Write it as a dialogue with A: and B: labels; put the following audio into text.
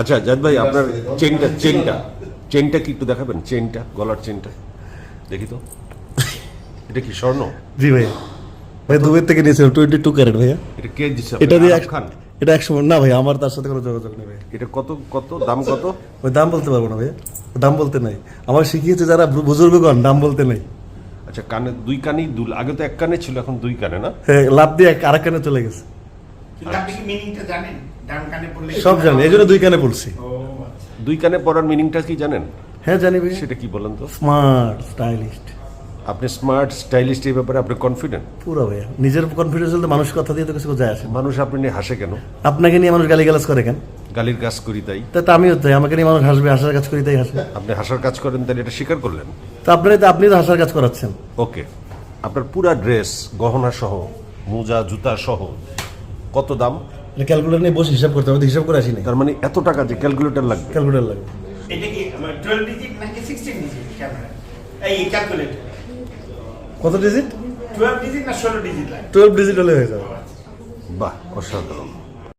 A: আচ্ছা জাহিদ ভাই, আপনার চেনটা কি একটু দেখাবেন? চেনটা, গলার চেনটা দেখি তো। এটা কি স্বর্ণ?
B: জি ভাইয়া, ভাই দুবাই থেকে নিয়েছিলাম 22 ক্যারেট ভাইয়া।
A: এটা কে দিচ্ছে?
B: এটা দিয়ে
A: আরব খান?
B: এটা 100 না ভাই, আমার তার সাথে কোনো যোগাযোগ নেই ভাই।
A: এটা কত কত দাম কত?
B: ওই দাম বলতে পারবো না ভাইয়া, দাম বলতে নাই। আমার শিখিয়েছে যারা বুজুর্গগণ, দাম বলতে নাই।
A: আচ্ছা, কানে দুই কানেই দুল, আগে তো এক কানে ছিল, এখন দুই কানে না?
B: হ্যাঁ, লাভ দিয়ে আরেক কানে চলে গেছে।
C: কিন্তু আপনি কি মিনিংটা জানেন? ডান কানে পড়লে
B: সব জানি, এই জন্য 2 কানে পড়ছি।
C: ও আচ্ছা।
A: দুই কানে পড়ার মিনিংটা কি জানেন?
B: হ্যাঁ জানি ভাইয়া।
A: সেটা কি বলেন তো?
B: Smart stylist.
A: আপনি স্মার্ট স্টাইলিস্ট, এই ব্যাপারে আপনি কনফিডেন্ট?
B: পুরো ভাইয়া, নিজের কনফিডেন্স হলে মানুষ কথা দিয়ে তো কিছু যায় আসে না।
A: মানুষ আপনি নিয়ে হাসে কেন?
B: আপনাকে নিয়ে মানুষ গালিগালাজ করে কেন?
A: গালির কাজ করি তাই?
B: তা আমিও তাই, আমাকে নিয়ে মানুষ হাসবে, হাসার কাজ করি তাই হাসে।
A: আপনি হাসার কাজ করেন তাহলে এটা স্বীকার করলেন?
B: তো আপনি তো হাসার কাজ করাচ্ছেন।
A: ওকে, আপনার পুরা ড্রেস, গহনা সহ, মোজা জুতা সহ কত দাম?
B: ক্যালকুলেটর নিয়ে বসে হিসাব করতে হবে, হিসাব করে আসি নাই।
A: তার মানে এত টাকা যে ক্যালকুলেটর লাগবে?
B: ক্যালকুলেটর লাগবে।
C: এটা কি 12 ডিজিট নাকি 16 ডিজিট ক্যামেরা? এই ক্যালকুলেটর
B: কত ডিজিট?
C: 12 ডিজিট না 16 ডিজিট লাগে?
B: 12 ডিজিট হলে হয়ে যাবে।
A: বাহ, অসাধারণ।